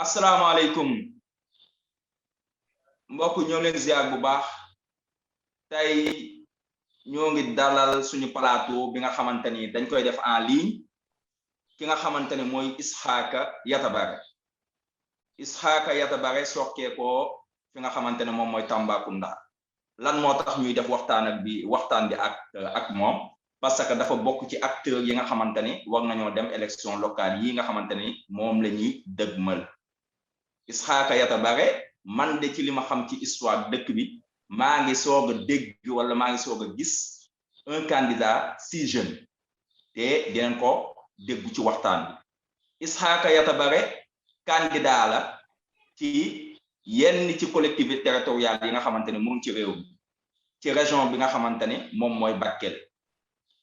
asalaamaaleykum mbokk ñoo leen ziar bu baax tey ñoo ngi dalal suñu plateau bi nga xamante ni dañ koy def en ligne ki nga xamante ne mooy Ishaaka Yatabare sokkee ko fi nga xamante ne moom mooy Tambacounda lan moo tax ñuy def waxtaan bi ak moom parce que dafa bokk ci acteur yi nga xamante ni war nañoo dem élection locale yi nga xamante ni moom la ñuy dëgmal Ishaaka Yatabare man de ci li ma xam ci histoire dëkk bi maa ngi soog a dégg wala maa ngi soog a gis un candidat si jeune te dinañ ko déggu ci waxtaan bi Ishaaka Yatabare candidat la ci yenn ci collectivité territoriale yi nga xamante ne mu ngi ci réew mi ci région bi nga xamante ne moom mooy Bakel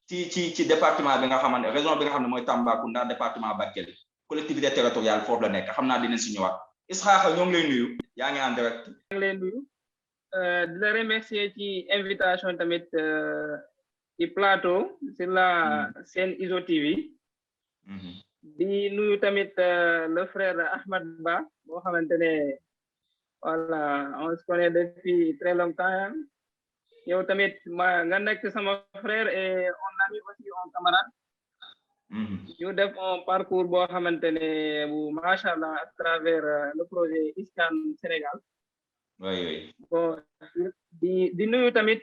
ci département bi nga xamante région bi nga xam ne mooy Tambacounda département Bakel collectivité territoriale foofu la nekk xam naa dinañ si ñëwaat Ishaaka ñoo ngi lay nuyu yaa ngi en direct. maa ngi lay nuyu di la remercier ci invitation tamit ci plateau sur la chaîne ISO TV. di nuyu tamit le frère Ahmad Ba boo xamante ne voilà on se connaît depuis très longtemps yow tamit nga nekk sama frère et on ami aussi un camarade. ñu def un parcours boo xamante ne bu macha allah à travers le projet ISCAN Sénégal. oui. bon di nuyu tamit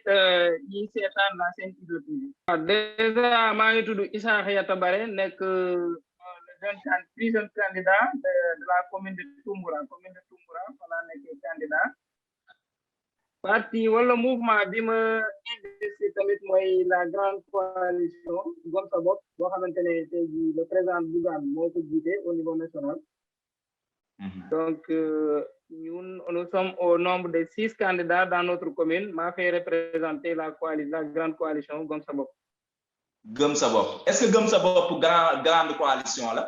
ñi seetaan la chaîne ISO TV. déjà maa ngi tudd Ishaaka Yatabare nekk le plus jeune candidat de la commune de Toumboura wala nekk candidat. parti wala mouvement bi ma investi tamit mooy la grande coalition Gëm Sa Bopp boo xamante ne tey jii le président Bougane moo ko jiite au niveau national. donc nous sommes au nombre de 6 candidats dans notre commune maa fait représenter la grande coalition Gëm Sa Bopp. Gëm Sa Bopp est-ce que Gëm Sa Bopp grande coalition la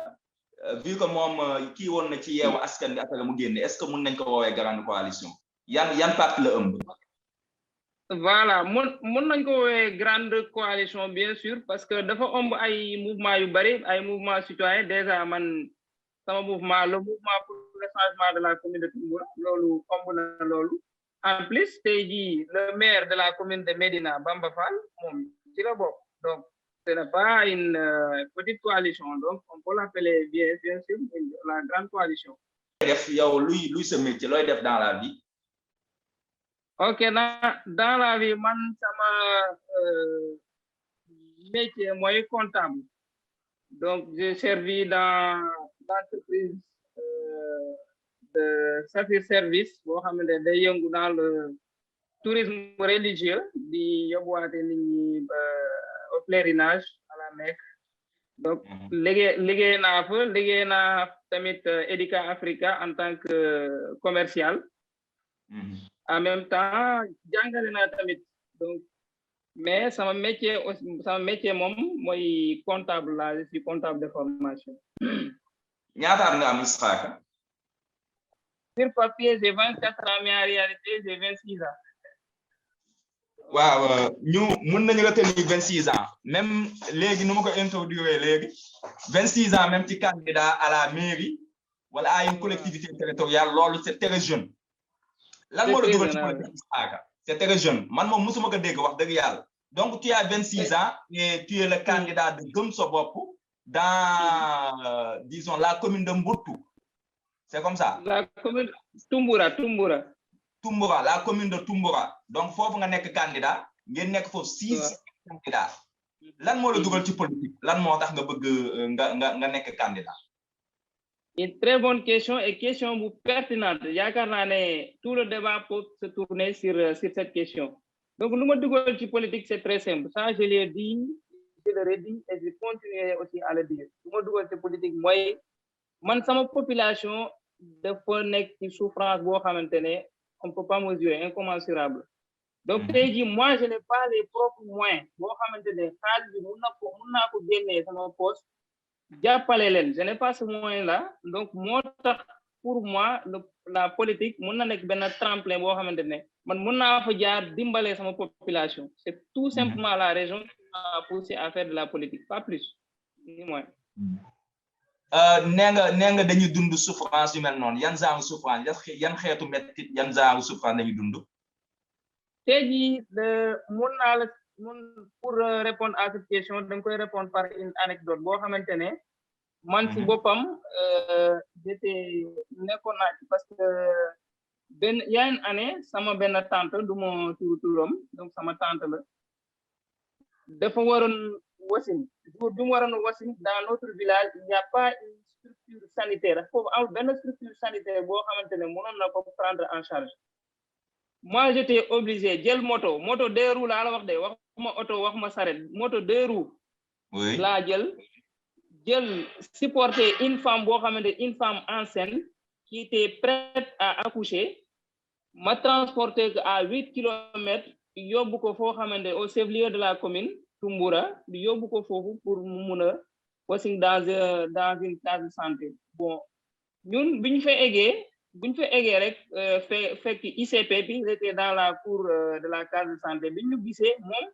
vu que moom kii woon na ci Yeewu Askan Wi après mu génne est-ce que mun nañ ko woowee grande coalition yan parti la ëmb. voilà mun nañ ko woowee grande coalition bien sûr parce que dafa ëmb ay mouvement yu bari ay mouvement citoyen déjà man sama mouvement le mouvement pour le changement de la commune de Toumboura loolu ëmb na loolu en plus tey jii le maire de la commune de Médina Bamba Fall moom ci la bokk donc ce n'est pas une petite coalition donc on peut l'appeler bien sûr la grande coalition. def yow luy sa métier looy def dans la vie. ok dans la vie man sama métier mooy comptable donc j'ai servi dans l'entreprise de Saphir Service boo xamante ne day yëngu dans le tourisme religieux di yóbbuwaate nit ñi au pèlerinage à la Mecque donc liggéey naa tamit Edica Africa en tant que commercial. en même temps jàngale naa tamit donc mais sama métier moom mooy comptable là je suis comptable de formation. ñaata at nga am Ishaaka. sur papier j'ai 24 ans mais en réalité j'ai 26 ans. waaw ñu mun nañu retenir 26 ans même léegi nu ma ko introduire léegi 26 ans même ci candidat à la mairie wala à une collectivité territoriale loolu c'est très jeune. lan moo la dugal ci politique Ishaaka c'est très jeune man moom musuma ko dégg wax dëgg yàlla donc tu as 26 ans et tu es le candidat de Gëm Sa Bopp dans disons la commune de Mbourtou c'est comme ça. la commune Toumboura la commune de Toumboura donc foofu nga nekk candidat ngeen nekk foofu 6 candidats lan moo la dugal ci politique lan moo tax nga bëgg nga nekk candidat. Une très bonne question et question pertinente. yaakaar naa ne tout le débat peut se tourner sur cette question. donc lu ma dugal ci politique c'est très simple ça je l'ai dit je le redis et je continuerai aussi à le dire lu ma dugal ci politique mooy man sama population dafa nekk ci souffrance boo xamante ne on peut pas mesurer incommensurable. donc tey jii moi je n'ai pas les propres moyens boo xamante ne xaalis bi mun naa ko génnee sama poste jàppale leen je n'ai pas ce moyen là donc moo tax pour moi la politique mun na nekk benn tremplin boo xamante ne man mun naa fa jaar dimbale sama population c'est tout simplement la raison qui m'a poussé à faire de la politique pas plus ni moins. nee nga dañuy dund souffrance yu mel noonu yan genre souffrance yan xeetu mettit yan genre souffrance dañuy dund. tey jii mun naa la pour répondre à cette question dañ koy répondre par une anecdote boo xamante ne man ci boppam j'étais nekkoon naa ci parce que y a une année sama benn tante du ma turam donc sama tante la dafa waroon wasin jour bi mu waroon wasin dans notre village il n'y a pas une structure sanitaire foofu amul benn structure sanitaire boo xamante ne mënoon na ko prendre en charge. Moi j'étais obligé jël moto 2 roues laa la wax de waxuma auto waxuma saret moto 2 roues. oui laa jël supporter une femme boo xamante une femme enceinte qui était prête à accoucher ma transporter à 8 kilomètres yóbbu ko foo xamante au chef-lieu de la commune Tumbura di yóbbu ko foofu pour mu mun a wasin dans une case de santé. Bon ñun biñ fa eggee rek fekk ICP bi il était dans la cour de la case de santé bi ñu gisee moom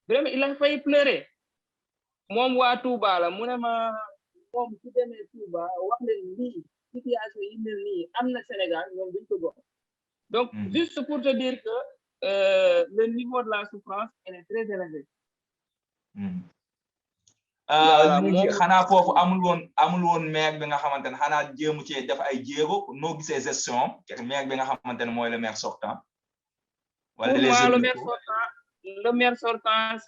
vraiment il a failli pleurer moom waa Touba la mu ne ma moom su demee Touba wax leen lii situation yi mel nii am na Sénégal ñoom duñ ko gox. Donc juste pour te dire que le niveau de la souffrance elle est très élevé. xanaa foofu amul woon maire bi nga xamante ne xanaa jéemu cee def ay jéego noo gisee gestion maire bi nga xamante ne mooy le maire sortant. wala le maire sortant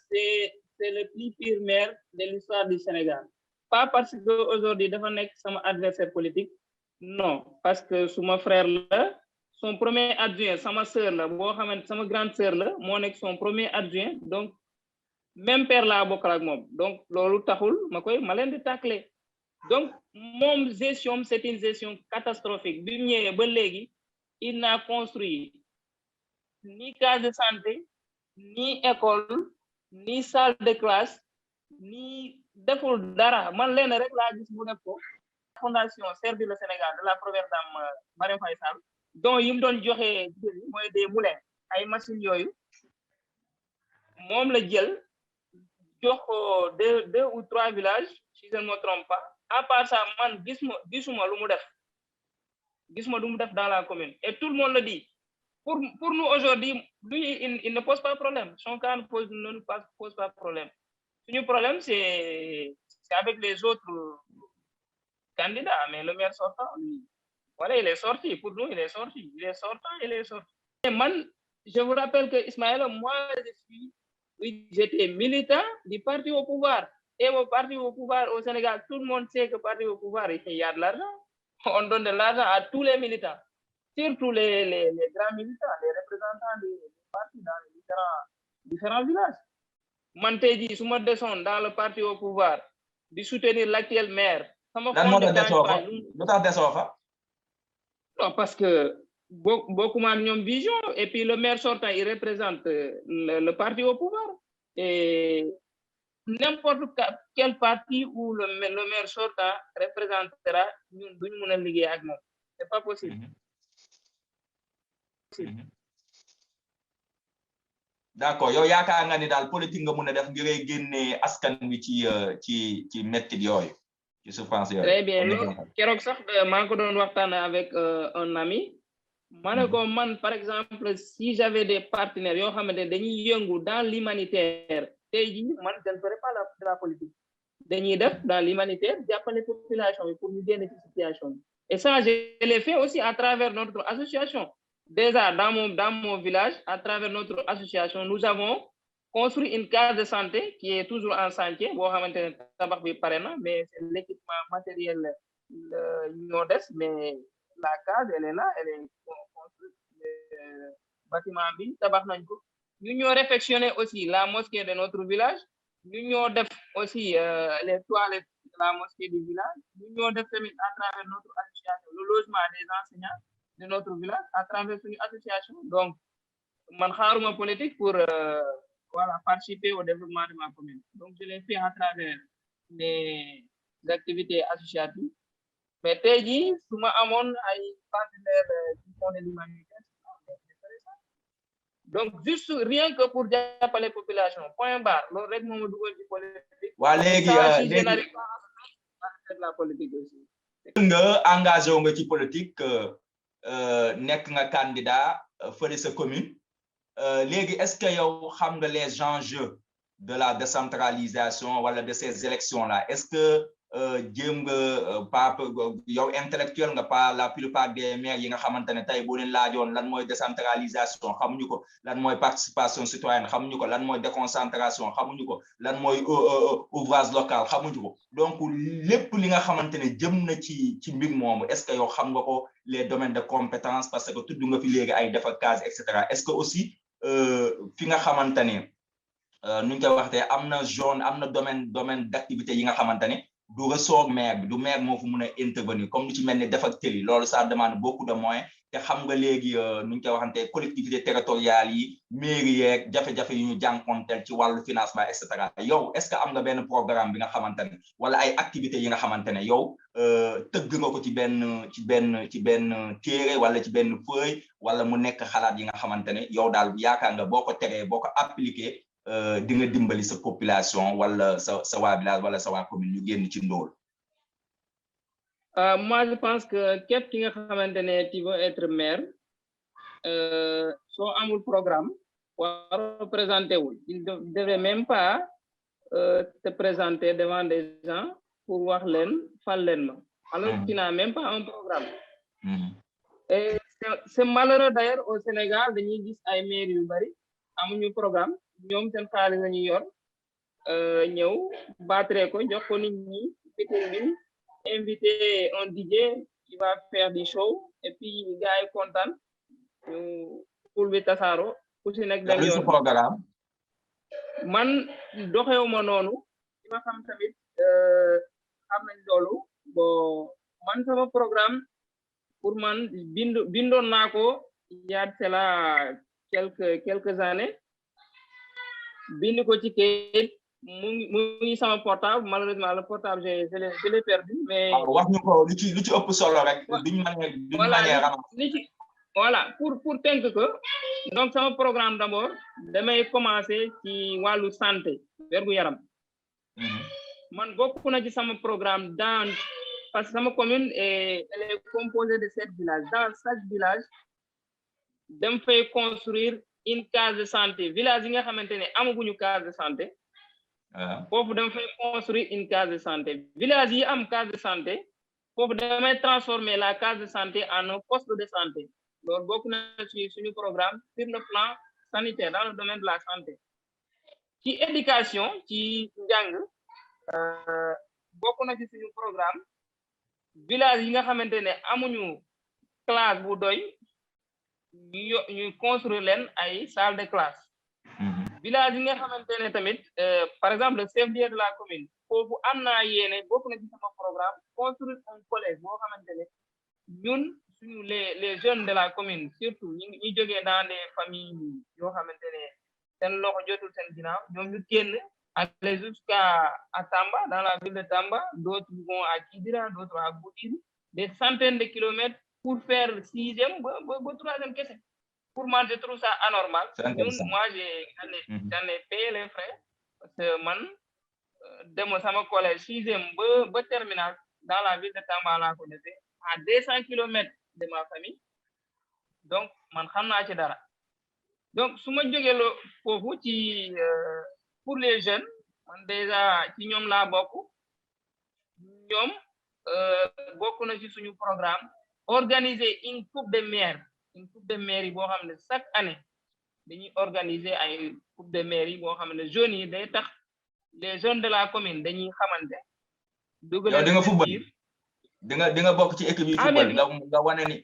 c'est le plus pire maire de l'histoire du Sénégal. Pas parce que aujourd'hui dafa nekk sama adversaire politique non parce que suma frère la son premier adjoint sama sœur la boo xamante sama grande sœur la moo nekk son premier adjoint donc même père laa bokkal ak moom donc loolu taxul ma leen di tàkkale donc moom gestion c'est une gestion catastrophique bi mu ñëwee ba léegi il n'a construit ni case de santé ni école ni salle de classe ni deful dara man leen rek laa gis bu def ko fondation Servir le Sénégal de la première dame Marième Faye Sall donc yi mu doon joxe mooy des moulins ay machines yooyu moom la jël jox ko 2 ou 3 villages si je ne me trompe pas à part ça man gisuma lu mu def dans la commune et tout le monde le dit pour nous aujourd'hui lui il ne pose pas problème son cas ne pose pas problème. Suñu problème c'est avec les autres candidats mais le maire sortant lui voilà il est sorti pour nous il est sorti et man je vous rappelle que Ismaël moi j'étais militant du parti au pouvoir et au parti au pouvoir au Sénégal tout le monde sait que parti au pouvoir il y a de l'argent on donne de l'argent à tous les militants surtout les grands militants les représentants des partis dans les différents villages. Man tey jii su ma desoon dans le parti au pouvoir di soutenir l'actuel maire. lan moo tax desoo fa lu tax desoo fa. non parce que bokkuma ak ñoom vision et puis le maire sortant il représente le parti au pouvoir et n'importe quel parti où le maire sortant représentera ñun duñ mën a liggéey ak moom c'est pas possible. D'accord yow yaakaar nga ni daal politique nga mën a def ngir génne askan wi ci mettit yooyu ci souffrance yooyu. Très bien keroog sax maa ngi ko doon waxtaan avec un ami ma ne ko man par exemple si j'avais des partenaires yoo xamante ne dañuy yëngu dans l'humanitaire tey jii man je ne ferais pas de la politique dañuy def dans l'humanitaire jàppale population bi pour ñu génn ci situation bi et ça je l'ai fait aussi à travers notre association. Déjà dans mon village à travers notre association nous avons construit une case de santé qui est toujours en chantier boo xamante ne tabax bi pare na mais c'est l'équipement matériel ñoo des mais la case elle est là elle est construite bâtiment bi tabax nañ ko ñu ñoo réfectionner aussi la mosquée de notre village ñu ñoo def aussi les toilettes de la mosquée du village ñu ñoo def tamit à travers notre association le logement des enseignants de notre village à travers une association donc man xaaruma politique pour voilà participer au développement de ma commune donc je l'ai fait à travers les activités associatives mais tey jii su ma amoon ay partenaires qui font de l'humanitaire donc juste rien que pour jàppale population point barre loolu rek moo ma dugal ci politique. waa léegi de la politique aussi. nga engagé nga ci politique nekk nga candidat fële sa commune léegi est-ce que yow xam nga les enjeux de la décentralisation wala de ces élections là est-ce que jéem nga pas yow intellectuel nga pas la plupart des maires yi nga xamante ne tey boo leen laajoon lan mooy décentralisation xamuñu ko lan mooy participation citoyenne xamuñu ko lan mooy déconcentration xamuñu ko lan mooy ouvrage local xamuñu ko donc lépp li nga xamante ne jëm na ci mbir moomu est-ce que yow xam nga ko les domaines de compétence parce que tudd nga fi léegi ay defar case et cetera est-ce que aussi fi nga xamante ne nu ñu koy waxtee am na zone am na domaine d'activité yi nga xamante ne du ressort maire bi du maire moo fu mun a intervenir comme lu ci mel ni defar tëli loolu ça demande beaucoup de moyens te xam nga léegi nu ñu koy waxante collectivités territoriales yi mairie yeeg jafe-jafe yu ñu jànkonteel ci wàllu financement et cetera yow est-ce que am nga benn programme bi nga xamante ne wala ay activités yi nga xamante ne yow tëgg nga ko ci benn téere wala ci benn feuille wala mu nekk xalaat yi nga xamante ne yow daal yaakaar nga boo ko teree boo ko appliqué di nga dimbali sa population wala sa waa village wala sa waa commune ñu génn ci ndóol. Moi je pense que képp ki nga xamante ne tu veux être maire soo amul programme war présenter wul il ne devrait même pas te présenter devant des gens pour wax leen fal leen ma alors tu n'as même pas un programme. Et c'est malheureux d'ailleurs au Sénégal dañuy gis ay maires yu bari amuñu programme ñoom seen xaalis lañuy yor ñëw battre ko jox ko nit ñi meeting bi invité un DJ qui va faire du show et puis gars yi kontaan ñu poul bi tasaaro ku si nekk dem yoon programme man doxewuma noonu ci ma xam tamit xam nañ loolu bon man sama programme pour man bindoon naa ko yaat cela quelques années bind ko ci kayit mu ngi sama portable malheureusement le portable je l'ai perdu mais wax ñu ko lu ci ëpp solo rek duñ manière voilà pour tënk que donc sama programme d'abord damay commencer ci wàllu santé wergu yaram man bokk na ci sama programme dans parce que sama commune elle est composée de 7 villages dans chaque village dem fay construire une case de santé village yi nga xamante ne amaguñu case de santé foofu dama fay construire une case de santé village yi am case de santé foofu damay transformer la case de santé en un poste de santé loolu bokk na ci suñu programme sur le plan sanitaire dans le domaine de la santé ci éducation ci njàng bokk na ci suñu programme village yi nga xamante ne amuñu classe bu doy ñu construire leen ay salle de classe village yi nga xamante ne tamit par exemple le chef-lieu de la commune foofu am naa yéene bokk na ci sama programme construire un collège boo xamante ne ñun suñu les jeunes de la commune surtout ñi jógee dans des familles yoo xamante ne seen loxo jotul seen ginnaaw ñoom ñu génn aller jusqu'à Tamba dans la ville de Tamba d'autres vont à Kidira d'autres à Goudiri des centaines de kilomètres pour faire 6e ba 3e kese pour moi je trouve ça anormal moi j'en ai payé les frais parce que man demo sama collège 6e ba terminal dans la ville de Tamba laa ko defee à 200 kilomètres de ma famille donc man xam naa ci dara donc su ma jógee loo foofu ci pour les jeunes man déjà ci ñoom laa bokk ñoom bokk na ci suñu programme organiser une coupe de maire yi boo xam ne chaque année dañuy organiser ay coupe de maire yi boo xam ne jeunes yi day tax les jeunes de la commune dañuy xamante yow di nga football di nga bokk ci équipe yi football nga wane ni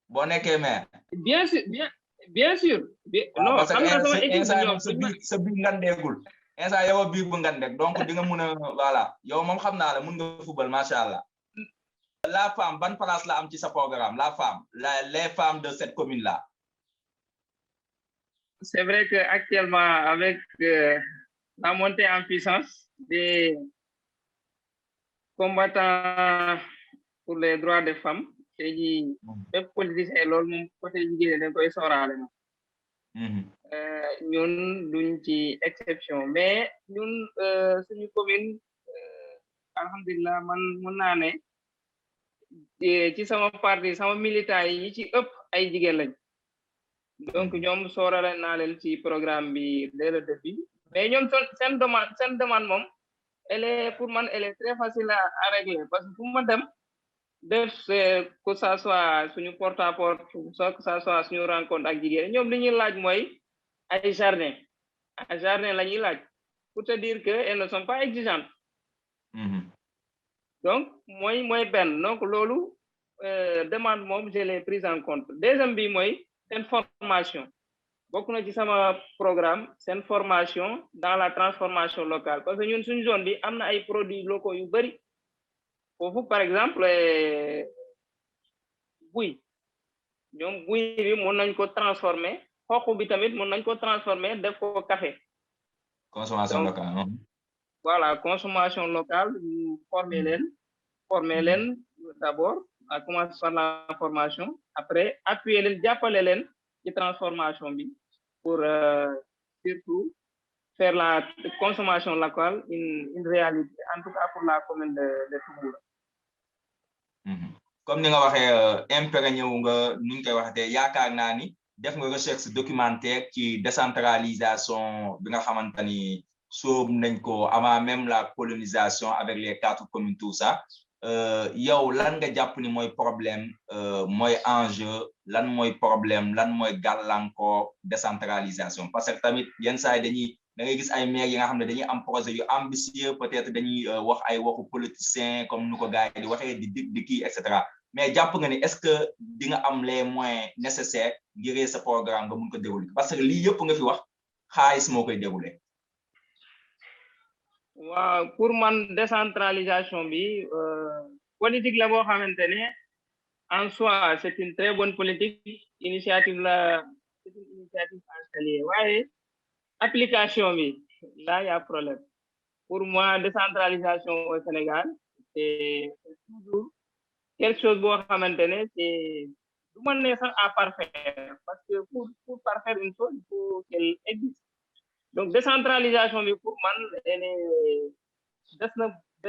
boo nekkee maire bien sûr non xam nga sama équipe sa biir ngandeegul instant yow biir bu ngandeeg donc di nga mun a voilà yow moom xam naa la mun nga football macha allah. La femme ban place la am ci sa programme la femme les femmes de cette commune là. C'est vrai que actuellement avec la montée en puissance des combattants pour les droits des femmes tey jii bépp politicien loolu moom côté jigéen dañ koy sóoraale moom ñun duñ ci exception mais ñun suñu commune alhamdulillah man mun naa ne ci sama parti sama militant yi ñi ci ëpp ay jigéen lañ donc ñoom soorale naa leen ci programme bi dès le début mais ñoom seen demande moom elle est pour man elle est très facile à régler parce que fu ma dem def que ça soit suñu porte à porte que ça soit suñu rencontre ak jigéen ñoom li ñuy laaj mooy ay jardin la ñuy laaj pour te dire que elles ne sont pas exigeantes. Donc mooy benn donc loolu demande moom je l'ai prise en compte deuxième bi mooy seen formation bokk na ci sama programme seen formation dans la transformation locale parce que ñun suñu zone bi am na ay produits locaux yu bari foofu par exemple buy ñoom buy bi mën nañ ko transformer xoox bi tamit mën nañ ko transformer def ko café. Consommation locale. Voilà, consommation locale, former leen d'abord, à commencer par la formation, après appuyer leen, jàppale leen ci transformation bi pour surtout faire la consommation locale une réalité, en tout cas pour la commune de Touboula. Comme ni nga waxee imprégné wu nga ni ñu koy waxatee yaakaar naa ni def nga recherche documentaire ci décentralisation bi nga xamante ni soob nañ ko avant même la colonisation avec les 4 communes tout ça yow lan nga jàpp ni mooy problème mooy enjeu lan mooy problème lan mooy gàllankoor décentralisation parce que tamit yenn saa yi da ngay gis ay maires yi nga xam ne dañuy am projet yu ambitieux peut-être dañuy wax ay waxu politicien comme nu ko gars yi di waxee di kii et cetera mais jàpp nga ni est-ce que di nga am les moyens nécessaires ngir sa programme nga mun ko dérouler parce que lii yëpp nga fi wax xaalis moo koy dérouler. waaw pour man décentralisation bi politique la boo xamante ne en soi c'est une très bonne politique initiative la c'est une initiative installée waaye application bi là y a problème pour moi décentralisation au Sénégal c'est toujours quelque chose boo xamante ne c'est du ma ne sax à parfaire parce que pour parfaire une chose il faut qu'elle existe. Donc décentralisation bi pour man elle est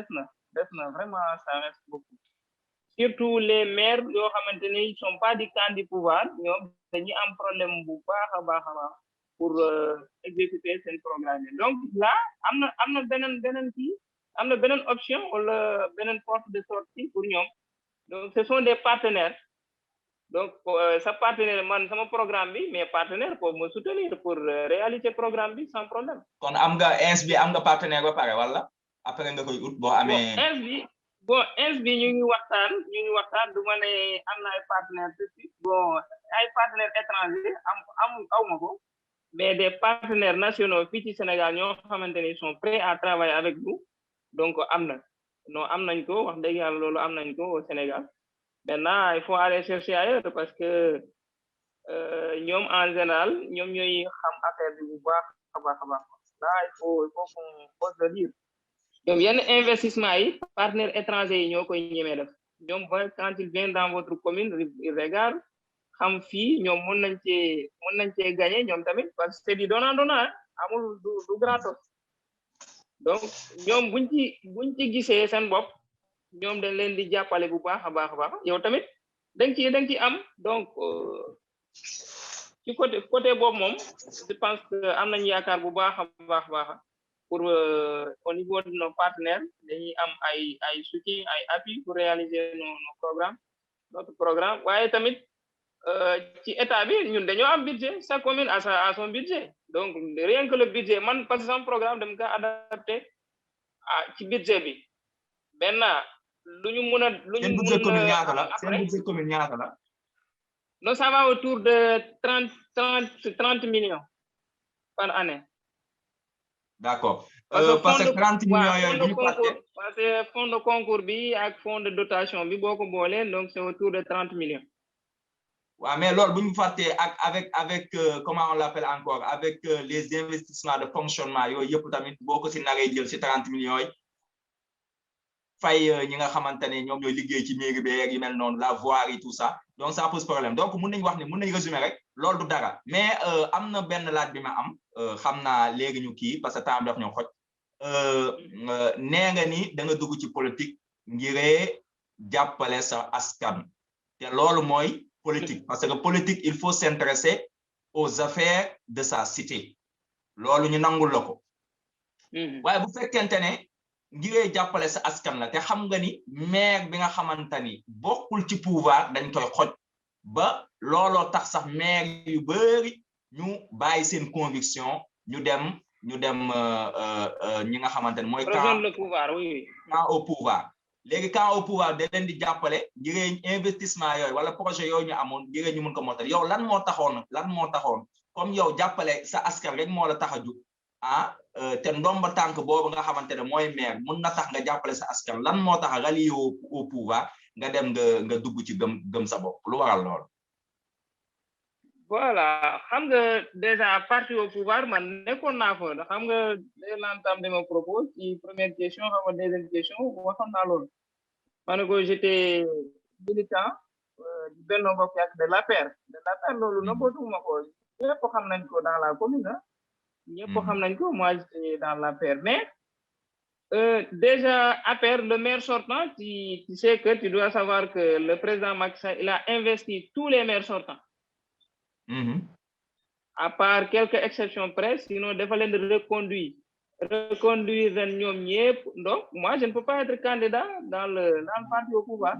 des na vraiment ça reste beaucoup surtout les maires yoo xamante ne ils sont pas du camp du pouvoir ñoom dañuy am problème bu baax a baax pour exécuter seen programme donc là am na beneen option wala beneen porte de sortie pour ñoom donc ce sont des partenaires. Donc, sa partenaire, sama programme bi, mes partenaires peuvent me soutenir pour réaliser programme bi sans problème. Kon am nga ins bi am nga partenaire ba pare wala après nga koy ut boo amee. ins bi ñu ngi waxtaan du ma ne am na ay partenaires tout de suite bon ay partenaires étrangers aw ma ko mais des partenaires nationaux fii ci Sénégal ñoo xamante ne sont prêts à travailler avec nous donc am nañ ko wax dëgg yàlla loolu am nañ ko au Sénégal. Maintenant, il faut aller chercher ailleurs parce que ñoom en général ñoom ñooy xam affaire bi bu baax a baax. Là, il faut qu'on se le dire. Donc, yenn investissement yi partenaires étrangers yi ñoo koy ñemee def ñoom ba quand ils viennent dans votre commune ils regardent xam fii ñoom mën nañ cee gagner ñoom tamit parce que c'est du donnant-donnant amul du gratos donc ñoom buñ ci gisee seen bopp. ñoom dañ leen di jàppale bu baax a baax yow tamit dang ci am donc ci côté boobu moom je pense que am nañu yaakaar bu baax a baax pour au niveau de nos partenaires dañuy am ay soutien ay appui pour réaliser nos programmes notre programme waaye tamit ci état bi ñun dañoo am budget chaque commune a son budget donc rien que le budget man parce que sama programme dama ko adapté ci budget bi maintenant seen budget commune ñaata la non ça va autour de 30 millions par année. D'accord parce que 30 millions yooyu bu ñu parce que fonds de concours bi ak fonds de dotation bi boo ko boolee donc c'est autour de 30 millions. waaw mais loolu bu ñu fàttee avec comment on l'appelle encore avec les investissements de fonctionnement yooyu yëpp tamit boo ko si naree jël si 30 millions yi fay ñi nga xamante ne ñoom ñooy liggéey ci mairie bi ak yu mel noonu la voirie tout ça donc ça pose problème donc mun nañu wax ni mun nañu résumer rek loolu du dara mais am na benn laaj bi ma am xam naa léegi ñu kii parce que temps bi daf ñoo xoj nee nga ni da nga dugg ci politique ngiree jàppale sa askan te loolu mooy politique parce que politique il faut s'intéresser aux affaires de sa cité loolu ñu nangul la ko waaye bu fekkente ne ngiree jàppale sa askan la te xam nga ni maire bi nga xamante ni bokkul ci pouvoir dañ koy xoj ba looloo tax sax maire yu bari ñu bàyyi seen conviction ñu dem ñi nga xamante ne mooy rejoindre le pouvoir oui camp au pouvoir léegi camp au pouvoir da leen di jàppale ngir investissement yooyu wala projet yooyu ñu amoon ngir ñu mun ko motal yow lan moo taxoon comme yow jàppale sa askan rek moo la tax a jug te ndomba tànk boobu nga xamante ne mooy maire mun na tax nga jàppale sa askan lan moo tax rallié au pouvoir nga dem nga dugg ci gëm sa bopp lu waral lool. voilà xam nga déjà parti au pouvoir man nekkoon naa fa xam nga dès l'entame de mon propos ci première question xam nga deuxième question waxoon naa loolu ma ne ko j'étais militant du Benno Bokk Yaakaar de l'APR loolu nëbbootuma ko ñëpp xam nañ ko dans la commune ñëpp xam nañ ko moi j'étais dans l'APR mais déjà APR le maire sortant tu sais que tu dois savoir que le président Macky Sall il a investi tous les maires sortants. À part quelques exceptions près, sinon dafa leen reconduire leen ñoom ñëpp donc moi je ne peux pas être candidat dans le parti au pouvoir.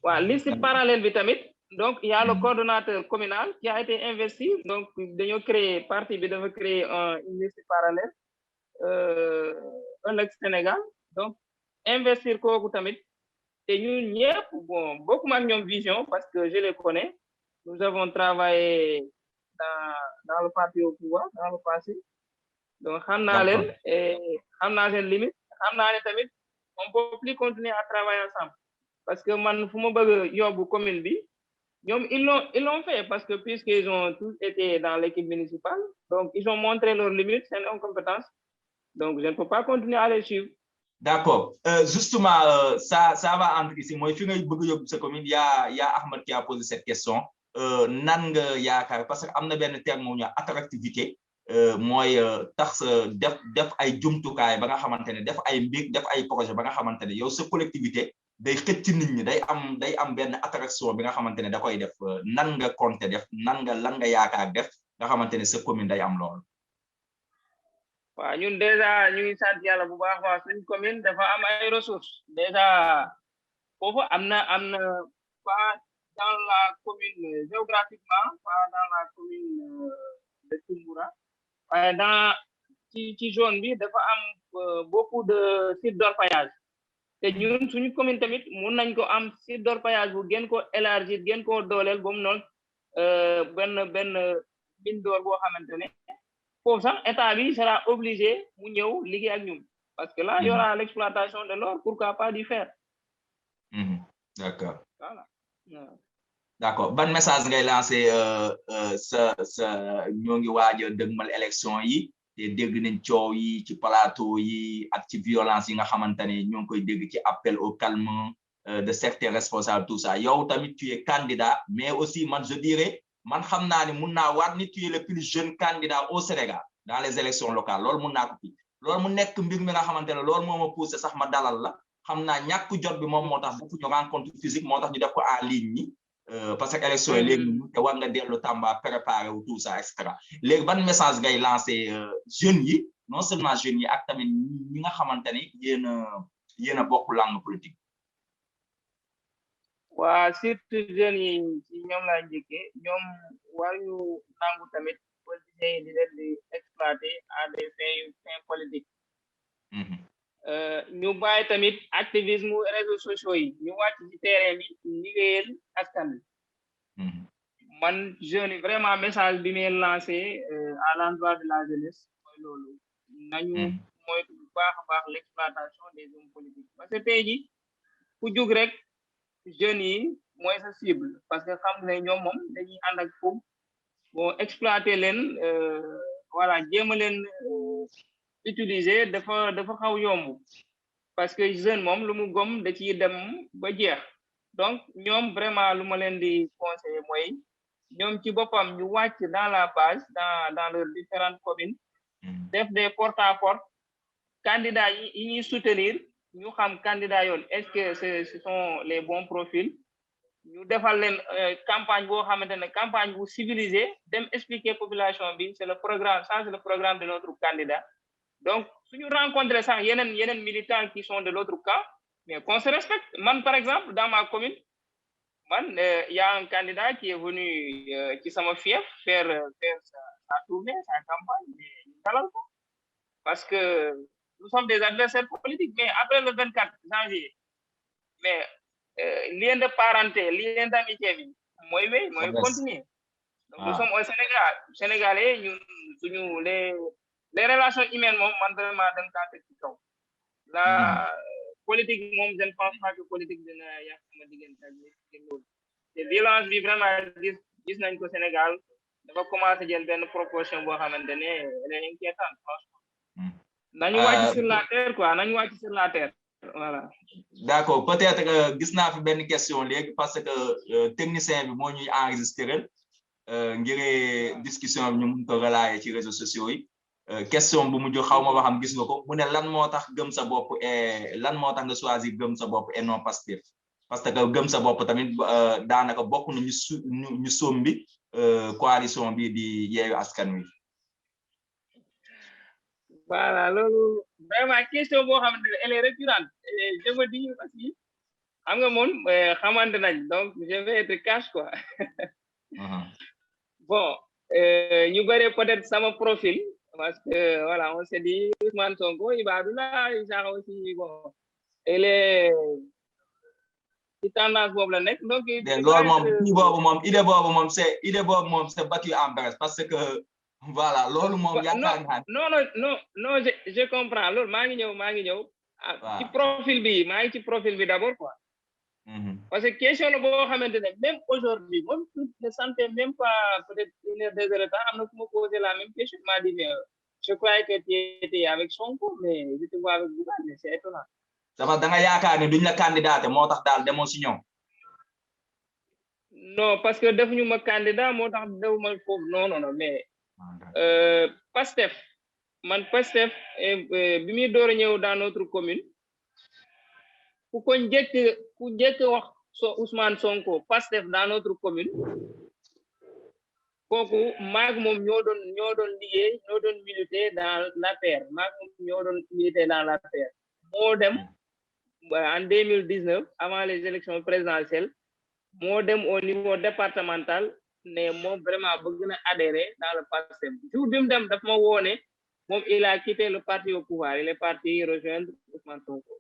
Waaw liste parallèle bi tamit donc il y a le coordonnateur communal qui a été investi donc dañoo créer parti bi dafa créer une liste parallèle ëllëg Sénégal donc investir kooku tamit te ñun ñëpp bon bokkuma ak ñoom vision parce que je les connais. Nous avons travaillé dans le parti au pouvoir dans le passé donc xam naa leen et xam naa seen limite xam naa ne tamit on peut plus continuer à travailler ensemble parce que man fu ma bëgg yóbbu commune bi ñoom ils l'ont fait parce que puisqu'ils ont tous été dans l'équipe municipale donc ils ont montré leurs limites seen incompétence donc je ne peux pas continuer à les suivre. D'accord justement ça va entre ici mooy fi ngay bëgg yóbbu sa commune y a Ahmed qui a posé cette question. Nan nga yaakaar parce que am na benn terme mu ñu attractivité mooy tax def ay jumtukaay ba nga xamante ne def ay mbir def ay projet ba nga xamante ne yow sa collectivité day xëcc nit ñi day am benn attraction bi nga xamante ne da koy def nan nga compter def lan nga yaakaar def nga xamante ne sa commune day am lool. waaw ñun déjà ñu ngi sant yàlla bu baax waa suñu commune dafa am ay ressources déjà foofu am na pas dans la commune géographiquement pas dans la commune de Toumboura waaye dans ci zone bi dafa am beaucoup de sites d'orpaillage te ñun suñu commune tamit mun nañ ko am site d'orpaillage bu gën ko élargir gën ko dooleel ba mu noonu benn mine d'or boo xamante ne foofu sax état bi sera obligé mu ñëw liggéey ak ñun parce que là il y aura l'exploitation de l'or pourquoi pas du fer. D'accord. Voilà. D'accord ban message ngay lancer sa ñoo ngi waaj a dëgmal élection yi te dégg nañ coow yi ci plateau yi ak ci violence yi nga xamante ne ñoo ngi koy dégg ci appel au calme de certains responsables tout ça yow tamit tu es candidat mais aussi man je dirais man xam naa ni mun naa waat ni tu es le plus jeune candidat au Sénégal dans les élections locales loolu mun naa ko fi loolu mu nekk mbir mi nga xamante ne loolu moo ma poussé sax ma dalal la xam naa ñàkk jot bi moom moo tax defuñu rencontre physique moo tax ñu def ko en ligne ni parce que élection yi léegi te war nga dellu Tamba préparé wu tout ça et cetera léegi ban message ngay lancé jeunes yi non seulement jeunes yi ak tamit ñi nga xamante ne yéen a bokk langue politique. waa surtout jeunes yi ci ñoom laa njëkkee ñoom waruñu nangu tamit politiciens yi di leen di exploiter à des fins politiques. ñu bàyyi tamit activisme réseaux sociaux yi ñu wàcc ci terrain bi liggéeyal askan bi man jeune yi vraiment message bi may lancé à l'endroit de la jeunesse mooy loolu nañu moytu bu baax a baax l'exploitation des hommes politiques parce que tey ji ku jug rek jeunes yi mooy sa cible parce que xam ne ñoom moom dañuy ànd ak foofu bon exploiter leen voilà jéem a leen utiliser dafa xaw yomb parce que jeune moom lu mu gom da ciy dem ba jeex donc ñoom vraiment lu ma leen di conseiller mooy ñoom ci boppam ñu wàcc dans la base dans leurs différentes communes def des porte à porte candidats yi ñuy soutenir ñu xam candidat yoon est-ce que ce sont les bons profils ñu defal leen campagne boo xamante ne campagne bu civilisée dem expliquer population bi c'est le programme, ça c'est le programme de notre candidat. Donc suñu rencontrer sax yeneen militants qui sont de l'autre camp, mais qu'on se respecte. Man par exemple dans ma commune, il y a un candidat qui est venu qui sama fief faire sa tournée, sa campagne, parce que nous sommes des adversaires politiques. Mais après le 24 janvier, mais lien de parenté, lien d'amitié bi mooy continuer. Donc nous sommes au Sénégal, Sénégalais, ñu les relations humaines moom man vraiment dañ kaa teg ci kaw. La politique moom je ne pense pas que politique dina yàq sama diggante ak loolu. te violence bi vraiment gis nañ ko Sénégal dafa commencé jël benn proportion boo xamante ne elle est inquiétante franchement. nañu wàcc sur la terre quoi, nañu wàcc sur la terre. Voilà. D'accord, peut-être que gis naa fi benn question léegi parce que technicien bi moo ñuy enregistrer ngir discussion bi ñu mun ko relayer ci réseaux sociaux yi. Question bu mujj xaw ma ba xam gis nga ko mu ne lan moo tax gëm sa bopp et lan moo tax nga choisir gëm sa bopp et non Pastef, parce que gëm sa bopp tamit daanaka bokk na ñu sombi coalition bi di Yewwi Askan Wi. Voilà, loolu vraiment question boo xamante ne elle est récurrente. Je me dis aussi xam nga moom xamante nañ, donc je vais être cash quoi. Bon ñu bëri peut-être sama profil, parce que voilà on s'est dit Ousmane Sonko Ibadoula Isaac aussi bon elle est ci tendance boobu la nekk donc loolu moom idée boobu moom c'est battu en brèche parce que voilà loolu moom yaakaar naa non je comprends loolu maa ngi ñëw ci profil bi maa ngi ci profil bi d'abord quoi. Parce que question la boo xamante ne même aujourd'hui moom ne sentais même pas peut-être 1 heure 2 heures de temps am na ku ma posé la même question, m'a dit mais je croyais que tu étais avec Sonko mais je te vois avec Bougane, mais c'est étonnant. Sama da nga yaakaar ne duñ la candidaté moo tax daal demoo si ñoom. Non parce que defuñu ma candidat moo tax defuma foofu non mais Pastef bi muy door a ñëw dans notre commune ku njëkk wax Ousmane Sonko Pastef dans notre commune kooku maag moom ñoo doon liggéey ñoo doon militer dans l'APR maag moom ñoo doon militer dans l'APR moo dem en 2019 avant les élections présidentielles moo dem au niveau départemental ne moom vraiment bëgg na adhérer dans le Pastef. Jour bi mu dem daf ma woone moom il a quitté le parti au pouvoir, il est parti rejoindre Ousmane Sonko.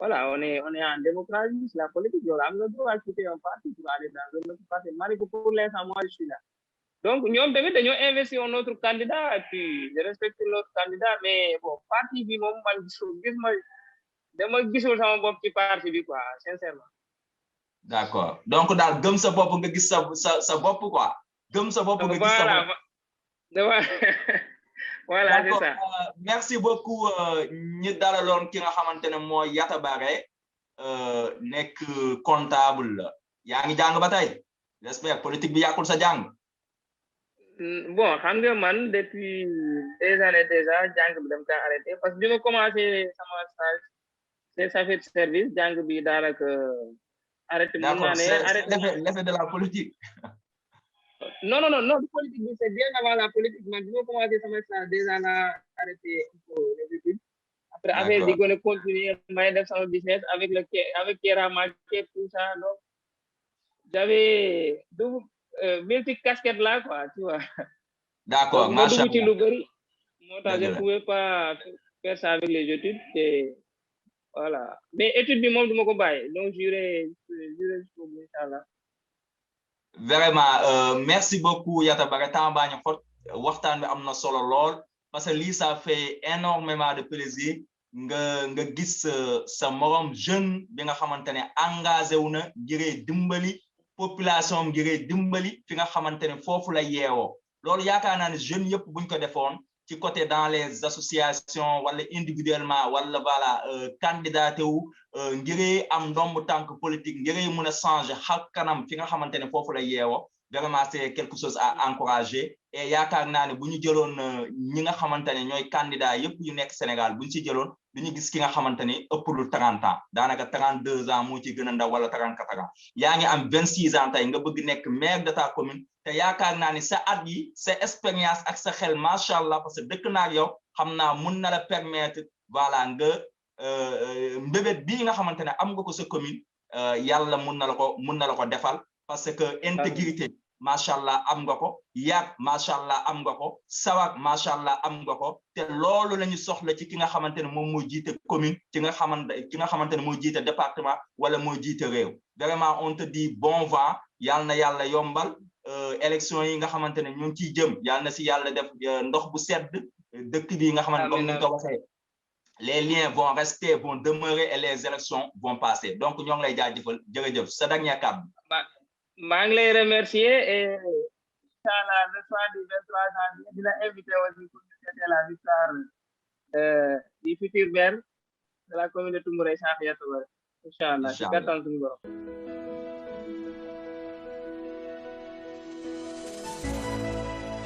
Voilà, on est en démocratie, c'est la politique, on a le droit de quitter un parti pour aller dans un autre parti. Pour l'instant, moi, je suis là. Donc, nous avons investi en notre candidat, et puis je respecte l'autre candidat, mais bon, parti, je sama bopp ci parti bi quoi, sincèrement. D'accord. Donc, daal gëm sa bopp nga gis sa bopp quoi. Gëm sa bopp nga gis sa bopp. Voilà, c'est ça. Merci beaucoup ñi dalaloon ki nga xamante ne mooy Yatta Baré nekk comptable yaa ngi jàng ba tey j'espère politique bi yàqul sa jàng. Bon xam nga man depuis des années déjà jàng bi dem kaa arrêté parce que bi ma commencé sama stage c'est ça fait service jàng bi daanaka arrêté mën naa ne arrêté l'effet de la politique. Non, politique, c'est bien avant la politique. Mais je vais commencer sama stage déjà là, arrêté les études. Après, avec des gars, continuer, mais dans son business avec Kera Market, tout ça. Donc, j'avais deux multi casquettes là, quoi, tu vois. D'accord, machallah. Moi, je ne pouvais pas faire ça avec les études. Et voilà. Mais études du monde, je ne peux pas. Donc, j'irai jusqu'au bout, Inch'Allah. Vraiment merci beaucoup Yatta Baré temps baa ñu xot waxtaan bi am na solo lool parce que lii ça fait énormément de plaisir nga gis sa morom jeune bi nga xamante ne engagé wu na ngir dimbali population ngir dimbali fi nga xamante ne foofu la yeewoo loolu yaakaar naa ne jeunes yëpp buñ ko defoon ci côté dans les associations wala individuellement wala voilà candidaté wu ngir am ndomb tànk politique ngir mun a changer xar kanam fi nga xamante ne foofu la yeewoo vraiment c'est quelque chose à encourager et yaakaar naa ne bu ñu jëloon ñi nga xamante ne ñooy candidat yëpp yu nekk Sénégal bu ñu ci jëloon du ñu gis ki nga xamante ni ëpp lu 30 ans daanaka 32 ans moo ci gën a ndaw wala 34 ans yaa ngi am 26 ans tey nga bëgg nekk maire de ta commune te yaakaar naa ni sa at yi sa expérience ak sa xel macha allah parce que dëkk naa yow xam naa mun na la permettre voilà nga mbébét bii nga xamante ne am nga ko sa commune yàlla mun na la ko defal parce que intégrité macha allah am nga ko yar macha allah am nga ko sawar macha allah am nga ko te loolu la ñu soxla ci ki nga xamante ne moom mooy jiite commune ki nga xamante ne mooy jiite département wala mooy jiite réew vraiment on te dit bon vent yàlla na yàlla yombal élection yi nga xamante ne ñu ngi ciy jëm yàlla na si yàlla def ndox bu sedd dëkk bi nga xamante comme ni nga ko waxee les liens vont rester vont demeurer et les élections vont passer donc ñoo ngi lay jaajëfal jërëjëf sa dernier kàddu. maa ngi lay remercier et inchallah le soir du 23 janvier dina invité aussi pour ñu fêter la victoire du futur maire de la commune de Toumouré Cheikh Yatouba inchallah ci kattan suñu borom